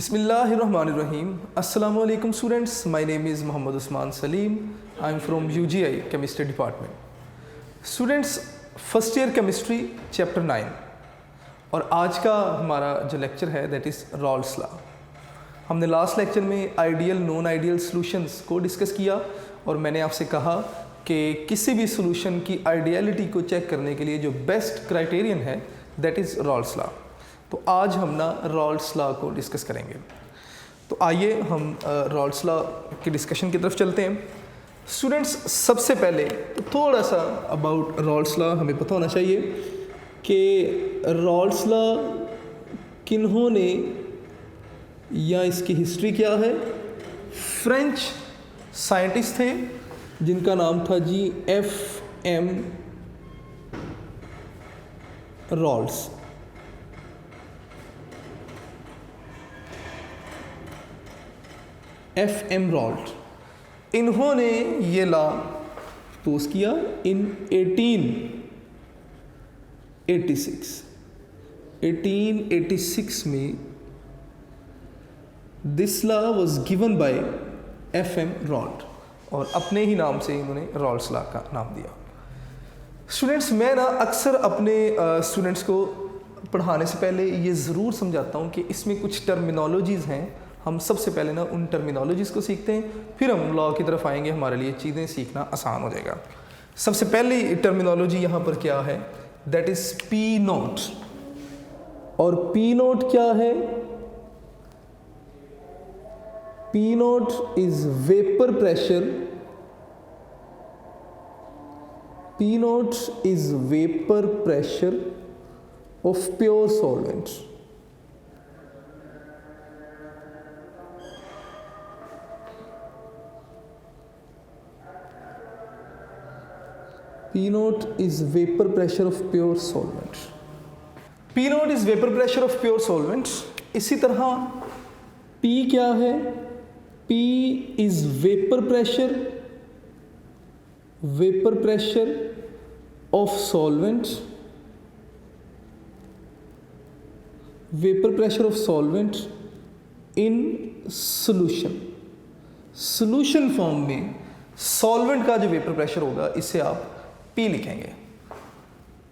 Bismillahirrahmanirrahim. Assalamu alaikum students. My name is Muhammad Usman Salim. I am from UGI Chemistry Department. Students, first year chemistry chapter 9 और आज का हमारा जो lecture है that is Rawls law. हमने last lecture में ideal non ideal solutions को discuss किया और मैंने आपसे कहा कि किसी भी सॉल्यूशन की आइडियलिटी को चेक करने के लिए जो बेस्ट क्राइटेरियन है दैट इज़ रॉल्स लॉ। तो आज हम ना रॉल्स लॉ को डिस्कस करेंगे। तो आइए हम रॉल्स लॉ की डिस्कशन की तरफ चलते हैं। स्टूडेंट्स, सबसे पहले तो थोड़ा सा अबाउट रॉल्स लॉ हमें पता होना चाहिए कि रॉल्स लॉ किन्होंने या इसकी हिस्ट्री क्या है। फ्रेंच साइंटिस्ट थे जिनका नाम था जी F.M. रॉल्स। F.M. रॉल्ट, इन्होंने ये लॉ पोज किया इन 1886 में। This law was given by F.M. Raoult और अपने ही नाम से इन्होंने रॉल्स लॉ का नाम दिया। स्टूडेंट्स, मैं ना अक्सर अपने स्टूडेंट्स को पढ़ाने से पहले ये ज़रूर समझाता हूँ कि इसमें कुछ टर्मिनोलॉजीज़ हैं। हम सबसे पहले ना उन टर्मिनोलॉजीज़ को सीखते हैं, फिर हम लॉ की तरफ आएंगे, हमारे लिए चीज़ें सीखना आसान हो जाएगा। सबसे पहली टर्मिनोलॉजी यहाँ पर क्या है दैट इज़ पी नोट। और पी नोट क्या है? P note is vapour pressure. P note is vapour pressure of pure solvent. P naught is vapor pressure of pure solvent. P naught is vapor pressure of pure solvent. इसी तरह P क्या है? P is vapor pressure of solvent. Vapor pressure of solvent in solution. Solution form में solvent का जो vapour pressure होगा इसे आप P लिखेंगे।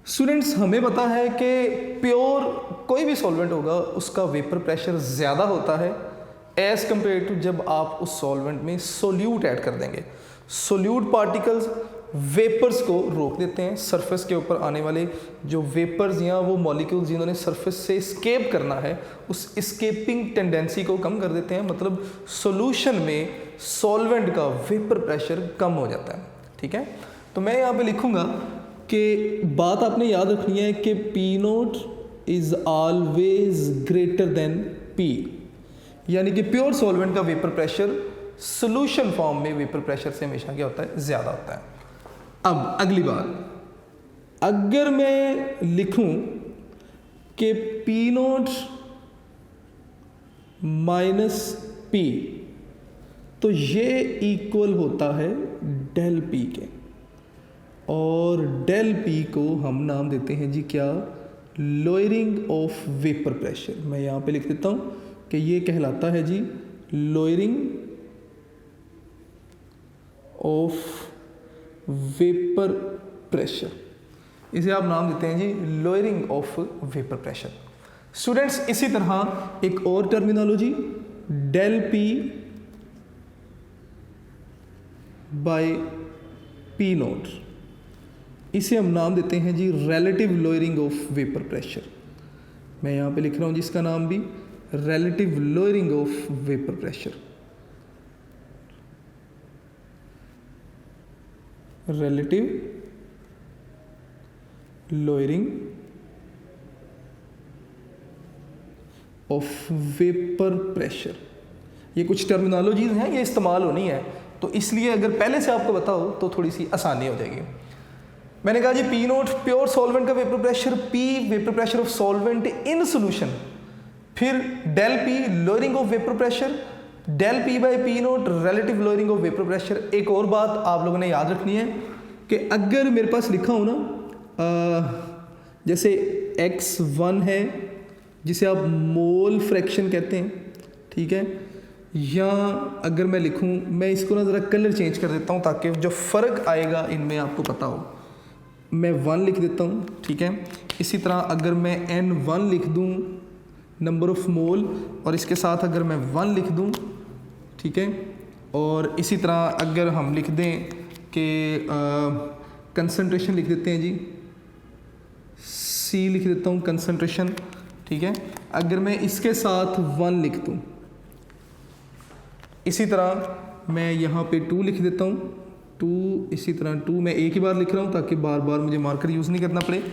स्टूडेंट्स, हमें पता है कि प्योर कोई भी सॉल्वेंट होगा उसका वेपर प्रेशर ज़्यादा होता है एज़ कम्पेयर टू जब आप उस सॉल्वेंट में सोल्यूट ऐड कर देंगे। सोल्यूट पार्टिकल्स वेपर्स को रोक देते हैं, सरफेस के ऊपर आने वाले जो वेपर्स या वो मॉलिक्यूल्स जिन्होंने सरफेस से स्केप करना है उस स्केपिंग टेंडेंसी को कम कर देते हैं। मतलब सॉल्यूशन में सॉल्वेंट का वेपर प्रेशर कम हो जाता है। ठीक है, तो मैं यहाँ पे लिखूँगा कि बात आपने याद रखनी है कि P note is always greater than P, यानी कि प्योर सॉल्वेंट का वेपर प्रेशर सॉल्यूशन फॉर्म में वेपर प्रेशर से हमेशा क्या होता है? ज़्यादा होता है। अब अगली बात, अगर मैं लिखूं कि P नोट माइनस P तो ये इक्वल होता है डेल P के, और डेल P को हम नाम देते हैं जी क्या? Lowering of vapour pressure. मैं यहाँ पे लिख देता हूँ कि ये कहलाता है जी लोअरिंग ऑफ वेपर प्रेशर। इसे आप नाम देते हैं जी lowering of vapour pressure. Students, इसी तरह एक और terminology del P by P nought, इसे हम नाम देते हैं जी relative lowering of vapour pressure. मैं यहाँ पे लिख रहा हूँ जिसका नाम भी relative lowering of vapour pressure. Relative lowering of vapour pressure. ये कुछ टर्मिनोलॉजीज हैं, ये इस्तेमाल होनी है, तो इसलिए अगर पहले से आपको बताओ तो थोड़ी सी आसानी हो जाएगी। मैंने कहा जी P नोट प्योर सॉल्वेंट का vapour pressure, P vapour pressure of solvent in solution, फिर del P lowering of vapour pressure, del P by P nought relative lowering of vapour pressure. एक और बात आप लोगों ने याद रखनी है कि अगर मेरे पास लिखा हो ना जैसे X1 है जिसे आप मोल फ्रैक्शन कहते हैं, ठीक है। या अगर मैं लिखूं, मैं इसको ना ज़रा कलर चेंज कर देता हूँ ताकि जो फ़र्क आएगा इनमें आपको पता हो। मैं 1 लिख देता हूँ, ठीक है। इसी तरह अगर मैं N1 लिख दूँ नंबर ऑफ़ मोल, और इसके साथ अगर मैं 1 लिख दूँ, ठीक है। और इसी तरह अगर हम लिख दें कि कंसंट्रेशन लिख देते हैं जी, C लिख देता हूँ कंसंट्रेशन, ठीक है। अगर मैं इसके साथ 1 लिख दूँ, इसी तरह मैं यहाँ पे 2 लिख देता हूँ, 2, इसी तरह 2 मैं एक ही बार लिख रहा हूँ ताकि बार बार मुझे मार्कर यूज़ नहीं करना पड़े।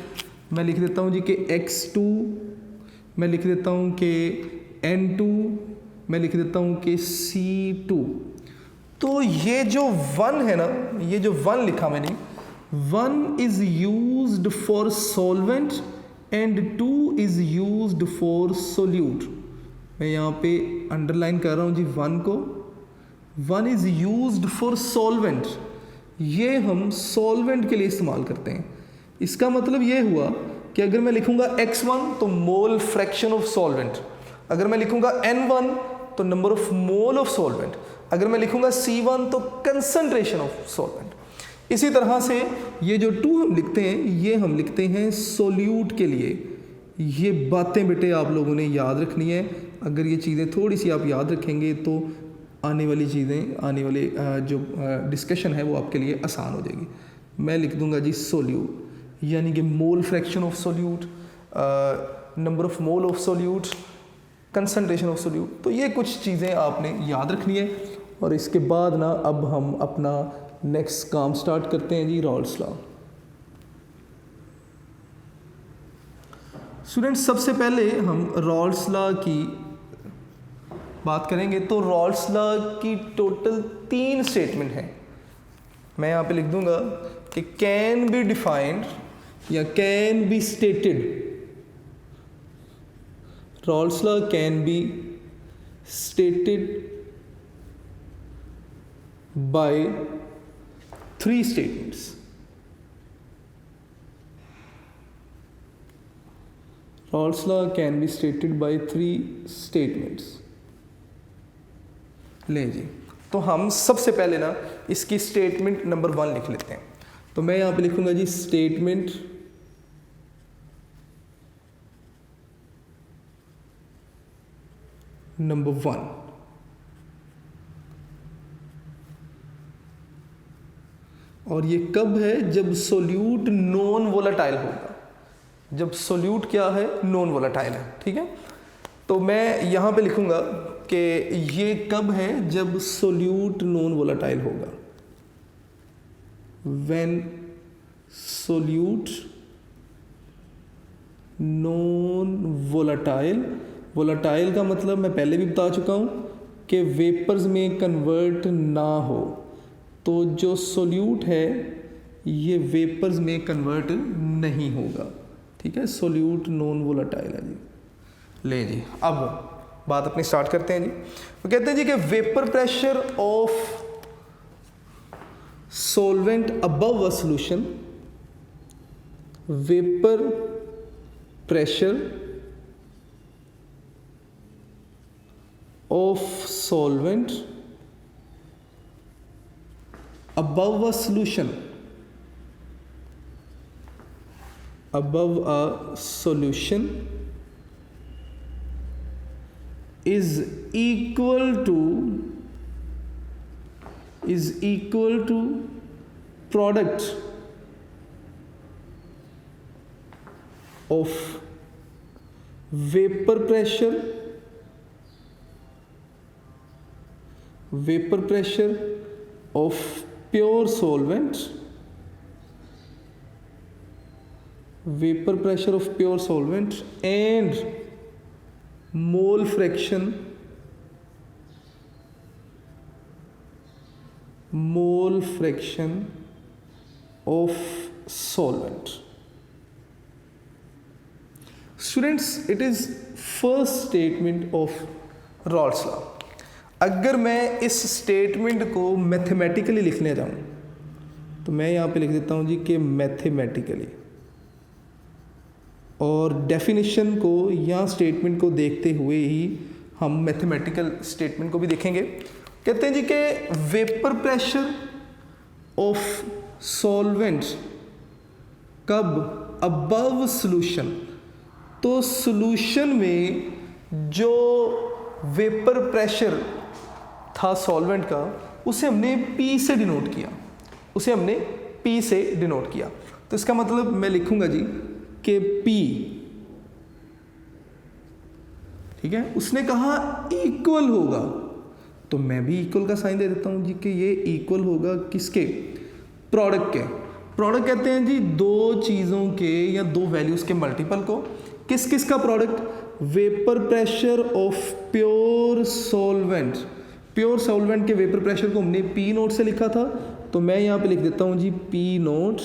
मैं लिख देता हूँ जी कि x2, मैं लिख देता हूँ कि N2, मैं लिख देता हूँ कि C2। तो ये जो 1 है ना, ये जो 1 लिखा मैंने, 1 is used for solvent and 2 is used for solute. मैं यहाँ पे अंडरलाइन कर रहा हूँ जी 1 को। 1 इज़ यूज्ड फॉर सॉल्वेंट, ये हम सॉल्वेंट के लिए इस्तेमाल करते हैं। इसका मतलब ये हुआ कि अगर मैं लिखूँगा x1 तो मोल फ्रैक्शन ऑफ सॉल्वेंट, अगर मैं लिखूँगा n1 तो number of mole of solvent, अगर मैं लिखूँगा c1 तो कंसंट्रेशन ऑफ सॉल्वेंट। इसी तरह से ये जो 2 हम लिखते हैं, ये हम लिखते हैं सोल्यूट के लिए। ये बातें बेटे आप लोगों ने याद रखनी है। अगर ये चीज़ें थोड़ी सी आप याद रखेंगे तो आने वाली चीज़ें, आने वाले जो डिस्कशन है वो आपके लिए आसान हो जाएगी। मैं लिख दूंगा जी सोल्यूट, यानी कि मोल fraction of solute, number of mole of solute, concentration of solute. तो ये कुछ चीज़ें आपने याद रखनी है। और इसके बाद ना अब हम अपना नेक्स्ट काम स्टार्ट करते हैं जी, रॉल्स लॉ। स्टूडेंट्स, सबसे पहले हम रॉल्स लॉ की बात करेंगे। तो रॉल्स लॉ की टोटल 3 स्टेटमेंट हैं। मैं यहाँ पे लिख दूंगा कि कैन बी डिफाइंड या can be stated. Rawls law can be stated by 3 statements. Rolle's law can be stated by 3 statements। ले जी, तो हम सबसे पहले ना इसकी स्टेटमेंट नंबर 1 लिख लेते हैं। तो मैं यहाँ पे लिखूंगा जी स्टेटमेंट नंबर 1। और ये कब है? जब सोल्यूट नॉन वोलेटाइल होगा। जब सोल्यूट क्या है? नॉन वोलेटाइल है, ठीक है। तो मैं यहाँ पे लिखूंगा कि ये कब है? जब सोल्यूट नॉन वोलेटाइल होगा। When solute non volatile. Volatile का मतलब मैं पहले भी बता चुका हूँ कि वेपर्स में कन्वर्ट ना हो। तो जो सोल्यूट है ये वेपर्स में कन्वर्ट नहीं होगा, ठीक है। सोल्यूट नॉन वोलेटाइल है जी। ले जी, अब बात अपनी स्टार्ट करते हैं जी। वो कहते हैं जी कि vapour pressure of solvent above a solution, vapour pressure of solvent above a solution, above a solution is equal to product of vapor pressure of pure solvent, vapor pressure of pure solvent and mole fraction of solvent। Students, it is first statement of Rolle's law। अगर मैं इस statement को mathematically लिखने जाऊँ तो मैं यहाँ पे लिख देता हूँ जी कि मैथमेटिकली, और डेफिनेशन को या स्टेटमेंट को देखते हुए ही हम मैथमेटिकल स्टेटमेंट को भी देखेंगे। कहते हैं जी कि वेपर प्रेशर ऑफ सॉल्वेंट्स कब अबव सॉल्यूशन, तो सॉल्यूशन में जो वेपर प्रेशर था सॉल्वेंट का उसे हमने P से डिनोट किया, उसे हमने P से डिनोट किया। तो इसका मतलब मैं लिखूंगा जी कि P, ठीक है, उसने कहा इक्वल होगा, तो मैं भी इक्वल का साइन दे देता हूं जी कि ये इक्वल होगा किसके, प्रोडक्ट के। प्रोडक्ट कहते हैं जी दो चीज़ों के या दो वैल्यूज के मल्टीपल को। किस किस का product, vapour pressure of pure solvent, pure solvent के वेपर प्रेशर को हमने P नोट से लिखा था, तो मैं यहाँ पे लिख देता हूँ जी P नोट,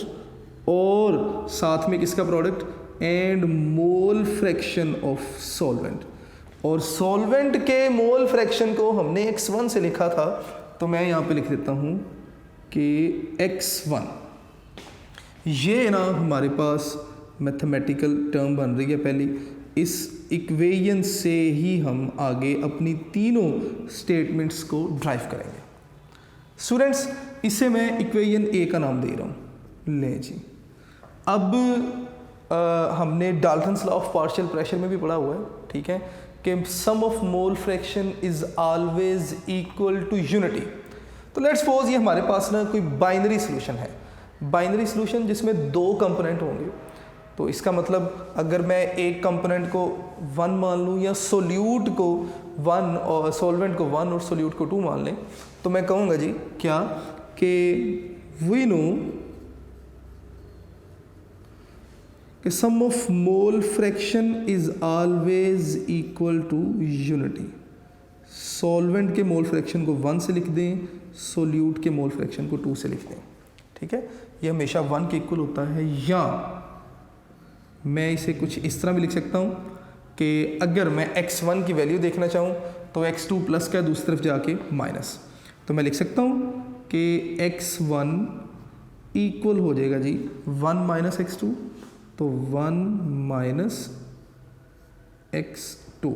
और साथ में किसका product, and mole fraction of solvent. और सॉल्वेंट के मोल फ्रैक्शन को हमने x1 से लिखा था, तो मैं यहाँ पे लिख देता हूँ कि x1। ये ना हमारे पास मैथमेटिकल टर्म बन रही है पहली। इस इक्वेशन से ही हम आगे अपनी तीनों स्टेटमेंट्स को ड्राइव करेंगे। स्टूडेंट्स, इसे मैं इक्वेशन ए का नाम दे रहा हूँ। ले जी, अब हमने Dalton's law of partial pressure में भी पढ़ा हुआ है, ठीक है, कि sum of mole fraction is always equal to unity. तो लेट्स सपोज ये हमारे पास ना कोई बाइनरी सॉल्यूशन है, बाइनरी सॉल्यूशन जिसमें दो कंपोनेंट होंगे। तो इसका मतलब अगर मैं एक कंपोनेंट को 1 मान लूँ या सोल्यूट को 1 और सॉल्वेंट को 1 और सोल्यूट को 2 मान लें, तो मैं कहूँगा जी क्या कि वी नो कि sum of mole fraction is always equal to unity. Solvent के मोल फ्रैक्शन को 1 से लिख दें, सोल्यूट के मोल फ्रैक्शन को 2 से लिख दें, ठीक है, ये हमेशा 1 के इक्वल होता है। या मैं इसे कुछ इस तरह भी लिख सकता हूँ कि अगर मैं x1 की वैल्यू देखना चाहूँ तो x2 प्लस का दूसरी तरफ जाके माइनस, तो मैं लिख सकता हूँ कि x1 इक्वल हो जाएगा जी 1 माइनस x2, तो 1 माइनस x2।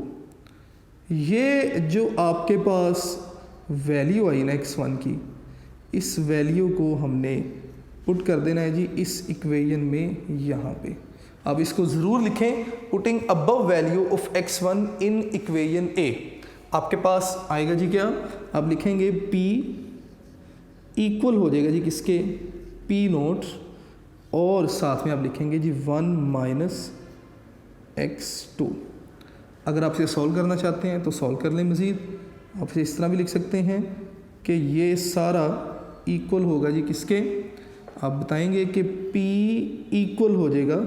ये जो आपके पास वैल्यू आई ना x1 की, इस वैल्यू को हमने पुट कर देना है जी इस इक्वेशन में यहाँ पे। अब इसको ज़रूर लिखें, putting above value of x1 in equation A। आपके पास आएगा जी क्या, आप लिखेंगे P इक्वल हो जाएगा जी किसके, P नोट, और साथ में आप लिखेंगे जी 1 माइनस x2। अगर आप इसे सॉल्व करना चाहते हैं तो सॉल्व कर लें मज़ीद। आप इसे इस तरह भी लिख सकते हैं कि ये सारा इक्वल होगा जी किसके, आप बताएंगे कि P इक्वल हो जाएगा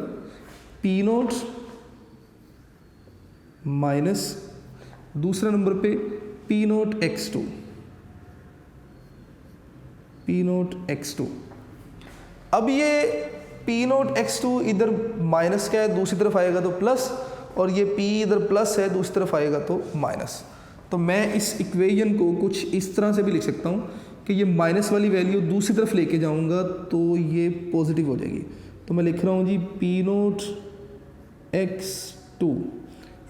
P नोट माइनस दूसरे नंबर पे P note x2, P note x2। अब ये P नोट x2 इधर माइनस का है, दूसरी तरफ आएगा तो प्लस, और ये P इधर प्लस है, दूसरी तरफ आएगा तो माइनस। तो मैं इस इक्वेशन को कुछ इस तरह से भी लिख सकता हूँ कि ये माइनस वाली वैल्यू दूसरी तरफ लेके जाऊँगा तो ये पॉजिटिव हो जाएगी। तो मैं लिख रहा हूँ जी P नोट x2,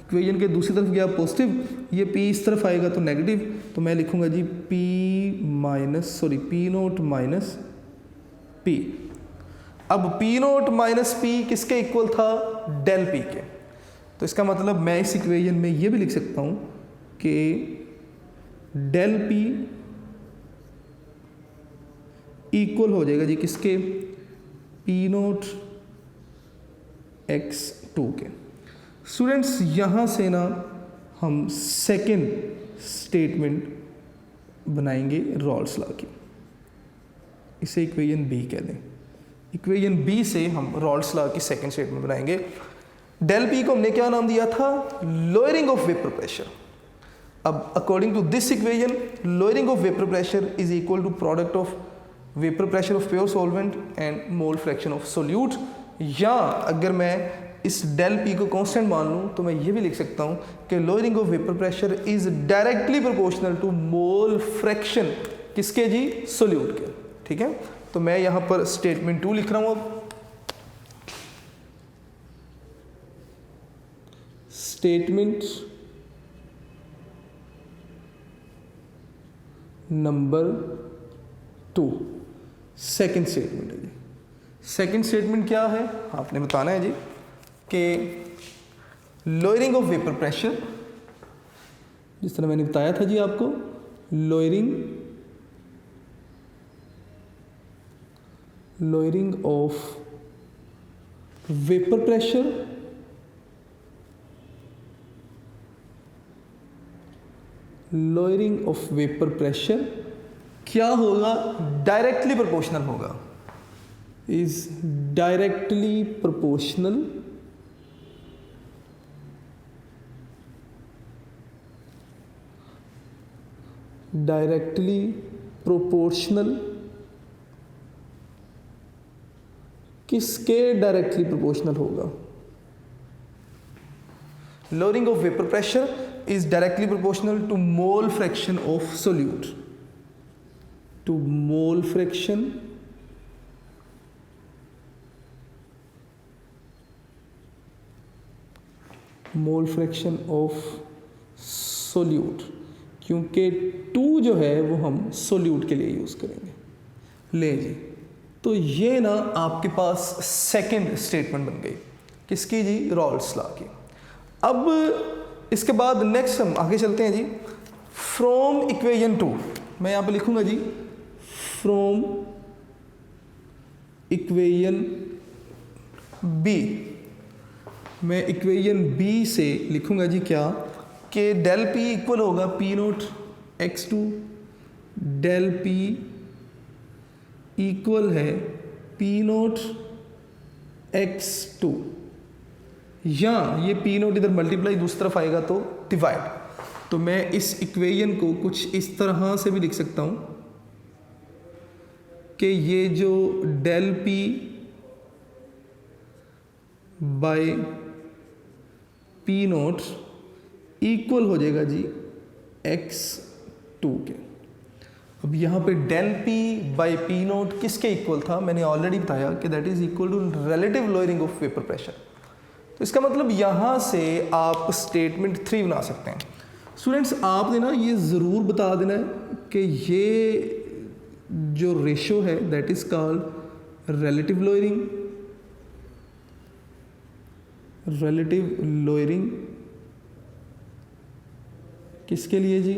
इक्वेशन के दूसरी तरफ गया पॉजिटिव, ये P इस तरफ आएगा तो नेगेटिव, तो मैं लिखूँगा जी P नोट माइनस P। अब P नोट माइनस P किसके इक्वल था, डेल P के। तो इसका मतलब मैं इस इक्वेशन में ये भी लिख सकता हूँ कि डेल P इक्वल हो जाएगा जी किसके, P नोट x2 के। स्टूडेंट्स, यहाँ से ना हम सेकेंड स्टेटमेंट बनाएंगे रॉल्स लॉ की, इसे इक्वेशन B कह दें। इक्वेशन B से हम रॉल्स लॉ की सेकेंड स्टेटमेंट बनाएंगे। डेल P को हमने क्या नाम दिया था, लोअरिंग ऑफ वेपर प्रेशर। अब according to this equation, lowering of vapour pressure is equal to product of vapour pressure of pure solvent and mole fraction of solute. या अगर मैं इस डेल P को कांस्टेंट मान लूँ तो मैं ये भी लिख सकता हूँ कि lowering of vapour pressure is directly proportional to mole fraction किसके जी, सोल्यूट के, ठीक है। तो मैं यहाँ पर स्टेटमेंट 2 लिख रहा हूँ। अब स्टेटमेंट नंबर 2 सेकंड स्टेटमेंट है जी। सेकंड स्टेटमेंट क्या है, आपने बताना है जी कि लोअरिंग ऑफ वेपर प्रेशर, जिस तरह मैंने बताया था जी आपको, lowering of vapour pressure lowering of vapour pressure क्या होगा, डायरेक्टली प्रोपोर्शनल होगा, इज डायरेक्टली प्रोपोर्शनल किसके डायरेक्टली प्रोपोर्शनल होगा, lowering of vapor pressure is directly proportional to mole fraction of solute, to mole fraction of solute, क्योंकि 2 जो है वो हम सोल्यूट के लिए यूज़ करेंगे। ले जी, तो ये ना आपके पास सेकंड स्टेटमेंट बन गई, किसकी जी, रॉल्स लॉ की। अब इसके बाद नेक्स्ट हम आगे चलते हैं जी, फ्रॉम इक्वेशन 2, मैं यहाँ पे लिखूंगा जी फ्रॉम इक्वेशन बी, मैं इक्वेशन बी से लिखूंगा जी क्या, कि डेल पी इक्वल होगा P naught x2, del P equal है पी नोट x2, या ये पी नोट इधर मल्टीप्लाई दूसरी तरफ आएगा तो डिवाइड, तो मैं इस इक्वेशन को कुछ इस तरह से भी लिख सकता हूँ कि ये जो del P by P naught equal हो जाएगा जी x2 के। अब यहाँ पे del P by P naught किसके इक्वल था, मैंने ऑलरेडी बताया कि that is equal to relative lowering of vapour pressure. तो इसका मतलब यहाँ से आप स्टेटमेंट 3 बना सकते हैं। स्टूडेंट्स आपने ना ये ज़रूर बता देना है कि ये जो रेशो है that is called relative lowering किसके लिए जी,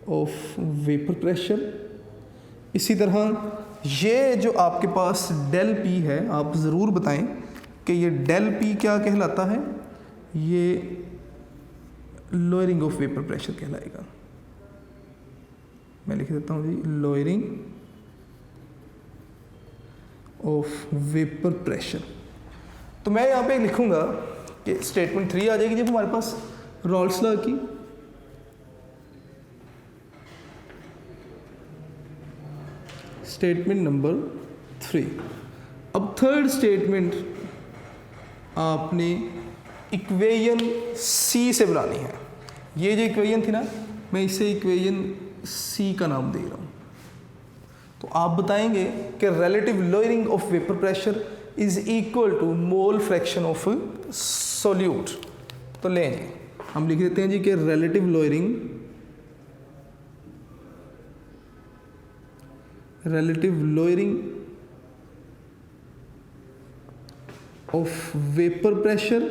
ऑफ वेपर प्रेशर। इसी तरह ये जो आपके पास डेल पी है आप ज़रूर बताएं कि ये डेल पी क्या कहलाता है, ये लोअरिंग ऑफ वेपर प्रेशर कहलाएगा। मैं लिख देता हूँ जी लोअरिंग ऑफ वेपर प्रेशर। तो मैं यहाँ पे लिखूँगा कि स्टेटमेंट 3 आ जाएगी जब हमारे पास रॉल्स लॉ की। Statement number 3। अब थर्ड स्टेटमेंट आपने इक्वेशन सी से बनानी है। ये जो इक्वेशन थी ना, मैं इसे इक्वेशन सी का नाम दे रहा हूँ। तो आप बताएंगे कि relative lowering of vapour pressure is equal to mole fraction of solute. तो लें जी, हम लिख देते हैं जी कि relative lowering of vapour pressure,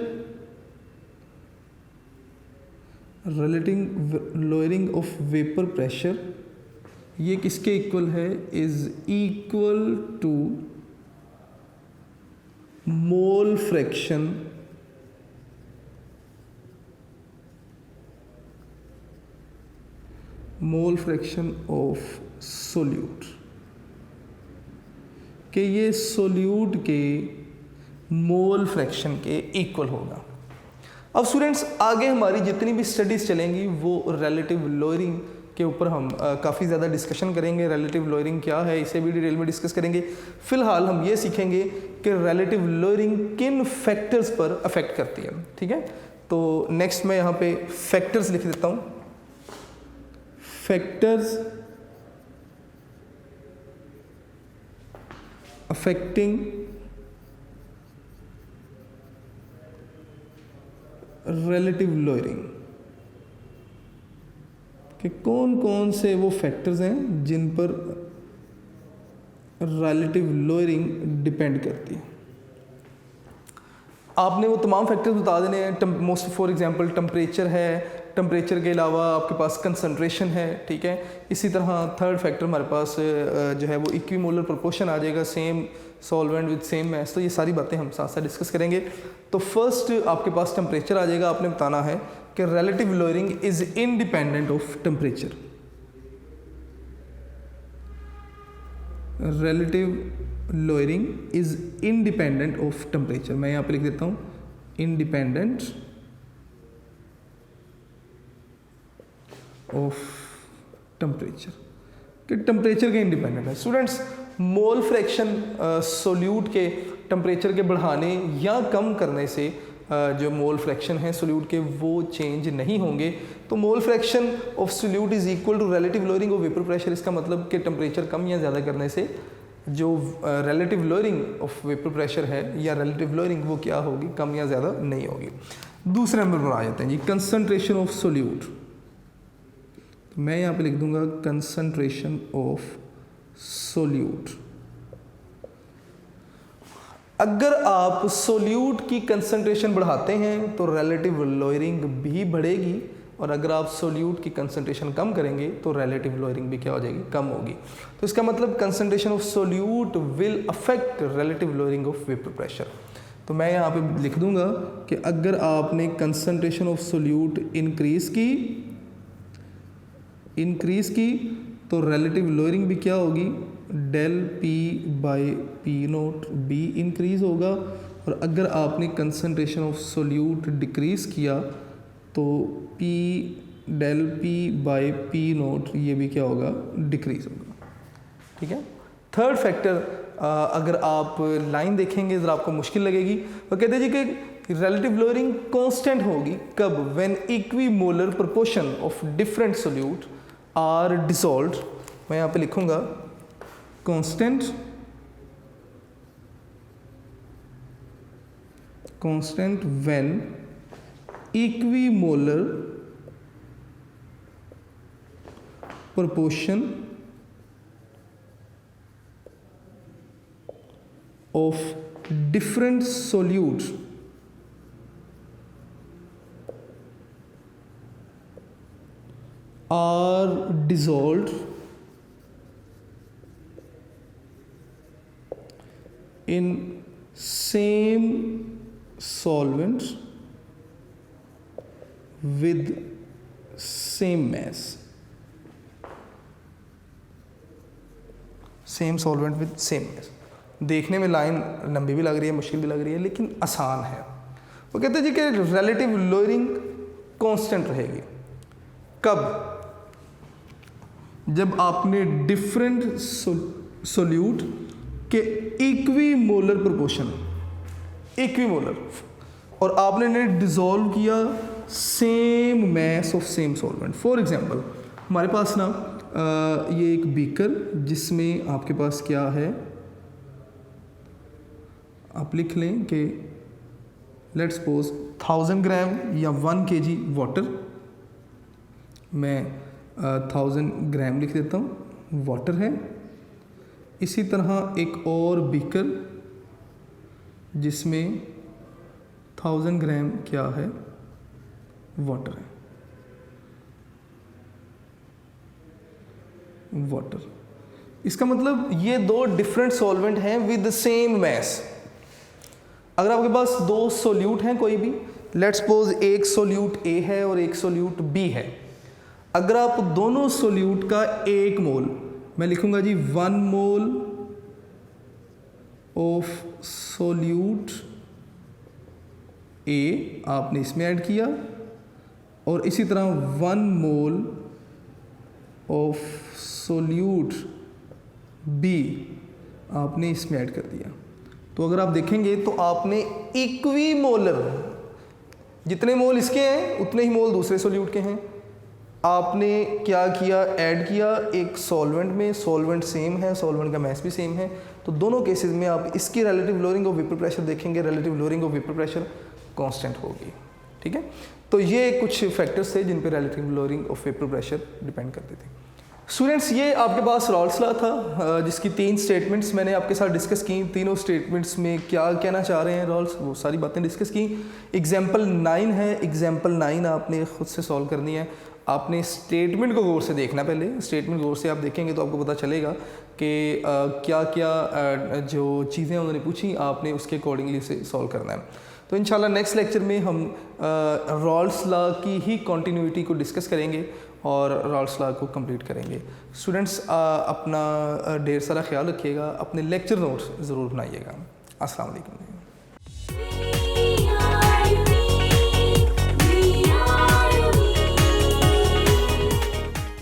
lowering of vapour pressure ये किसके इक्वल है, is equal to mole fraction of solute, कि ये सोल्यूट के मोल फ्रैक्शन के इक्वल होगा। अब स्टूडेंट्स आगे हमारी जितनी भी स्टडीज़ चलेंगी वो रिलेटिव लोअरिंग के ऊपर हम काफ़ी ज़्यादा डिस्कशन करेंगे। रिलेटिव लोअरिंग क्या है इसे भी डिटेल में डिस्कस करेंगे। फिलहाल हम ये सीखेंगे कि रिलेटिव लोअरिंग किन फैक्टर्स पर अफेक्ट करती है। ठीक है, तो नेक्स्ट मैं यहाँ पे फैक्टर्स लिख देता हूँ। Factors affecting relative lowering. कि कौन कौन से वो फैक्टर्स हैं जिन पर रिलेटिव लोअरिंग डिपेंड करती है। आपने वो तमाम फैक्टर्स बता देने हैं। मोस्ट फॉर एग्जांपल टेम्परेचर है, टेम्परेचर के अलावा आपके पास कंसंट्रेशन है, ठीक है। इसी तरह थर्ड फैक्टर हमारे पास जो है वो इक्विमोलर प्रोपोर्शन आ जाएगा, same solvent with same mass. तो ये सारी बातें हम साथ साथ डिस्कस करेंगे। तो फर्स्ट आपके पास टेम्परेचर आ जाएगा। आपने बताना है कि relative lowering is independent of temperature. Relative lowering is independent of temperature. मैं यहाँ पे लिख देता हूँ इंडिपेंडेंट ऑफ टेम्परेचर, कि टेम्परेचर के इंडिपेंडेंट है। स्टूडेंट्स, मोल फ्रैक्शन सोल्यूट के टेम्परेचर के बढ़ाने या कम करने से जो मोल फ्रैक्शन है सोल्यूट के वो चेंज नहीं होंगे। तो mole fraction of solute is equal to relative lowering of vapour pressure. इसका मतलब कि टेम्परेचर कम या ज़्यादा करने से जो relative lowering of vapour pressure है या रिलेटिव लोअरिंग वो क्या होगी, कम या ज़्यादा नहीं होगी। दूसरे नंबर पर आ जाते हैं जी, कंसंट्रेशन ऑफ सोल्यूट। तो मैं यहाँ पे लिख दूंगा कंसंट्रेशन ऑफ सोल्यूट। अगर आप सोल्यूट की कंसंट्रेशन बढ़ाते हैं तो रिलेटिव लोअरिंग भी बढ़ेगी, और अगर आप सोल्यूट की कंसंट्रेशन कम करेंगे तो रिलेटिव लोअरिंग भी क्या हो जाएगी, कम होगी। तो इसका मतलब concentration of solute will affect relative lowering of vapour pressure. तो मैं यहाँ पे लिख दूंगा कि अगर आपने कंसंट्रेशन ऑफ सोल्यूट इंक्रीज की तो रिलेटिव लोअरिंग भी क्या होगी, del P by P naught बी इंक्रीज होगा। और अगर आपने कंसंट्रेशन ऑफ सोल्यूट डिक्रीज किया तो P del P by P naught ये भी क्या होगा, डिक्रीज होगा, ठीक है। थर्ड फैक्टर, अगर आप लाइन देखेंगे ज़रा आपको मुश्किल लगेगी। वो कहते हैं जी कि रिलेटिव लोअरिंग कांस्टेंट होगी कब, when equimolar proportion of different solute are dissolved. मैं यहाँ पे लिखूंगा constant when equimolar proportion of different solutes are dissolved in same solvent with same mass। Same solvent with same mass. देखने में line लंबी भी लग रही है, मुश्किल भी लग रही है, लेकिन आसान है। वो कहते हैं जी कि रिलेटिव लोअरिंग कांस्टेंट रहेगी कब, जब आपने डिफरेंट सोल्यूट के इक्विमोलर प्रोपोर्शन, इक्विमोलर, और आपने इन्हें डिसॉल्व किया same mass of same solvent. For example हमारे पास ना ये एक बीकर जिसमें आपके पास क्या है, आप लिख लें कि लेट्स सपोज 1000 ग्राम या 1 kg वाटर। मैं 1000 ग्राम लिख देता हूँ, वाटर है। इसी तरह एक और बीकर जिसमें 1000 ग्राम क्या है, वाटर है, वाटर। इसका मतलब ये दो डिफरेंट सॉल्वेंट हैं विद सेम मैस। अगर आपके पास दो सोल्यूट हैं कोई भी, लेट्स सपोज एक सोल्यूट ए है और एक सोल्यूट बी है। अगर आप दोनों सोल्यूट का 1 मोल, मैं लिखूंगा जी 1 मोल ऑफ सोल्यूट ए आपने इसमें ऐड किया, और इसी तरह 1 मोल ऑफ सोल्यूट बी आपने इसमें ऐड कर दिया। तो अगर आप देखेंगे तो आपने इक्विमोलर, जितने मोल इसके हैं उतने ही मोल दूसरे सोल्यूट के हैं। आपने क्या किया, ऐड किया एक सॉल्वेंट में, सॉल्वेंट सेम है, सॉल्वेंट का मैस भी सेम है। तो दोनों केसेस में आप इसकी relative lowering of vapour pressure देखेंगे, relative lowering of vapour pressure constant होगी। ठीक है। तो ये कुछ फैक्टर्स थे जिन पे relative lowering of vapour pressure depend करते थे। स्टूडेंट्स, ये आपके पास रॉल्स लॉ था जिसकी 3 स्टेटमेंट्स मैंने आपके साथ डिस्कस की। तीनों स्टेटमेंट्स में क्या कहना चाह रहे हैं रॉल्स, वो सारी बातें डिस्कस की। एग्जाम्पल 9 है, एग्जाम्पल 9 आपने ख़ुद से सॉल्व करनी है। आपने स्टेटमेंट को गौर से देखना, पहले स्टेटमेंट गौर से आप देखेंगे तो आपको पता चलेगा कि क्या क्या जो चीज़ें उन्होंने पूछी आपने उसके अकॉर्डिंगली उसे सॉल्व करना है। तो इंशाल्लाह नेक्स्ट लेक्चर में हम रॉल्स लॉ की ही कंटिन्यूटी को डिस्कस करेंगे और रॉल्स लॉ को कंप्लीट करेंगे। स्टूडेंट्स, अपना ढेर सारा ख्याल रखिएगा, अपने लेक्चर नोट्स ज़रूर बनाइएगा। अस्सलाम वालेकुम।